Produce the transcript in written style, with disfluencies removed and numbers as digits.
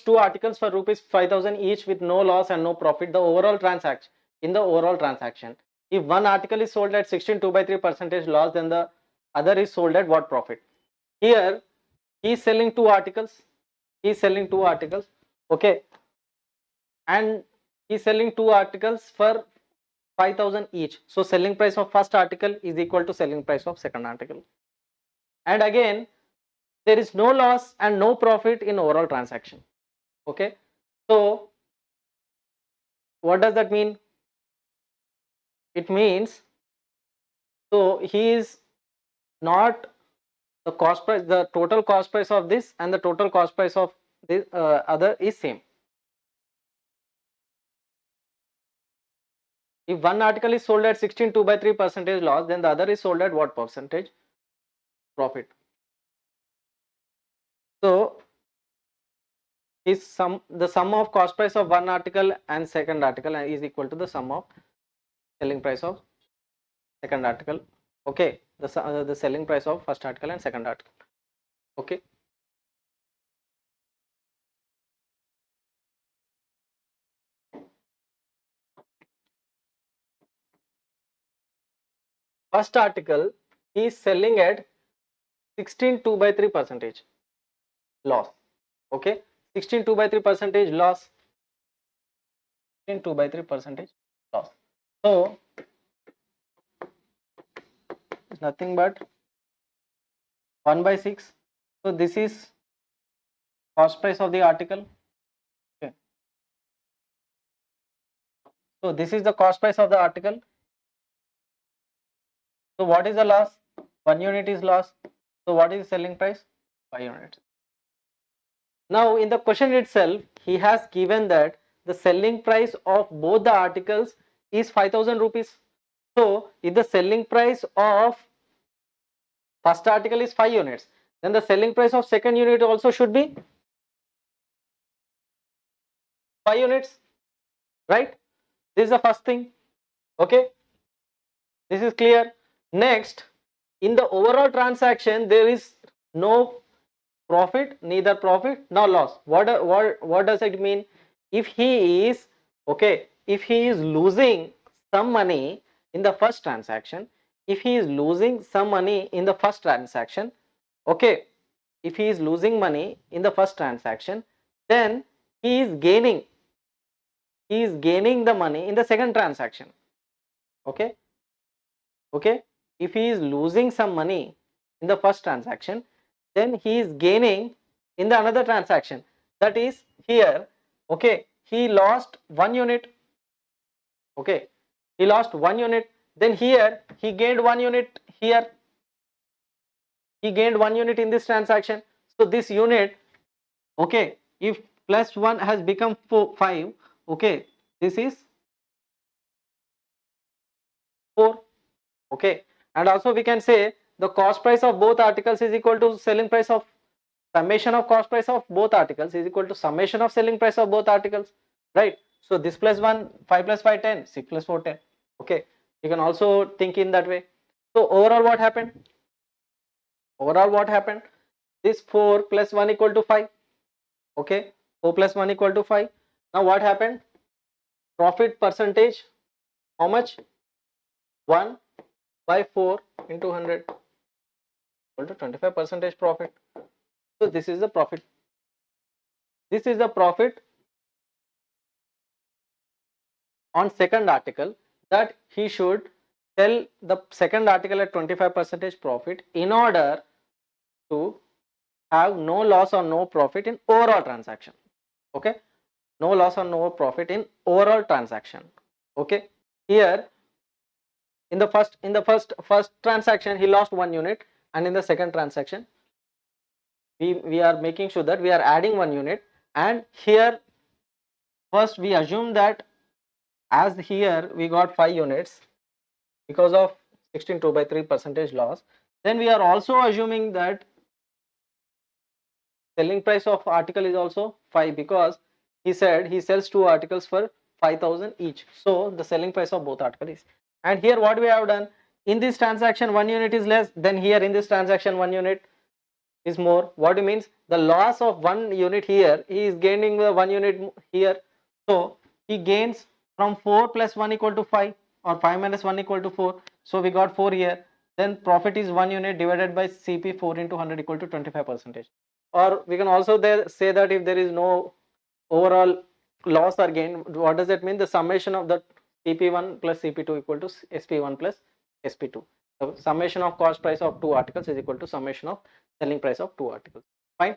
two articles for rupees 5,000 each with no loss and no profit. The overall transaction, if one article is sold at 16.2/3% loss, then the other is sold at what profit? Here he is selling two articles. Okay, and he is selling two articles for 5,000 each. So selling price of first article is equal to selling price of second article. And again, there is no loss and no profit in overall transaction. Okay, so what does that mean? It means, so he is not the cost price, the total cost price of this and the total cost price of this other is same. If one article is sold at 16.2/3% loss, then the other is sold at what percentage profit? So the sum of cost price of one article and second article is equal to the sum of selling price of second article. Okay, the selling price of first article and second article. Okay, first article he is selling at 16.2/3% loss. Okay, 16.2/3% loss. 16.2/3% loss. So it's nothing but 1/6. So this is cost price of the article. Okay, so this is the cost price of the article. So what is the loss? 1 unit is loss. So what is selling price? 5 units. Now in the question itself, he has given that the selling price of both the articles is 5,000 rupees. So if the selling price of first article is 5 units, then the selling price of second unit also should be 5 units, right? This is the first thing. Okay, this is clear. Next, in the overall transaction, there is no profit, neither profit nor loss. What does it mean? If he is losing some money in the first transaction, okay, if he is losing money in the first transaction, then he is gaining the money in the second transaction. Okay, if he is losing some money in the first transaction, then he is gaining in the another transaction, that is here. Okay, he lost 1 unit. Okay, he lost 1 unit, then here he gained 1 unit. Here he gained 1 unit in this transaction. So this unit, okay, if plus 1 has become 5, okay, this is 4. Okay, and also we can say the cost price of both articles is equal to selling price of summation of cost price of both articles is equal to summation of selling price of both articles, right? So this plus 1, 5 plus 5, 10, 6 plus 4, 10. Okay, you can also think in that way. So overall what happened? This 4 plus 1 equal to 5. Okay, 4 plus 1 equal to 5. Now what happened? Profit percentage, how much? 1/4 into 100 equal to 25% profit. So this is the profit. This is the profit on second article, that he should sell the second article at 25% profit in order to have no loss or no profit in overall transaction. Okay, no loss or no profit in overall transaction. Okay, here in the first transaction he lost 1 unit, and in the second transaction we are making sure that we are adding 1 unit. And here first we assume that as here we got 5 units because of 16.2/3% loss, then we are also assuming that selling price of article is also 5, because he said he sells 2 articles for 5,000 each. So the selling price of both articles is, and here what we have done, in this transaction 1 unit is less, then here in this transaction 1 unit. is more. What it means, the loss of 1 unit here, he is gaining the 1 unit here. So he gains from 4 plus 1 equal to 5, or 5 minus 1 equal to 4. So we got 4 here. Then profit is 1 unit divided by CP, 4 into 100 equal to 25%. Or we can also there say that if there is no overall loss or gain, what does that mean? The summation of the CP1 plus CP2 equal to SP1 plus SP2. The summation of cost price of 2 articles is equal to summation of selling price of 2 articles. Fine.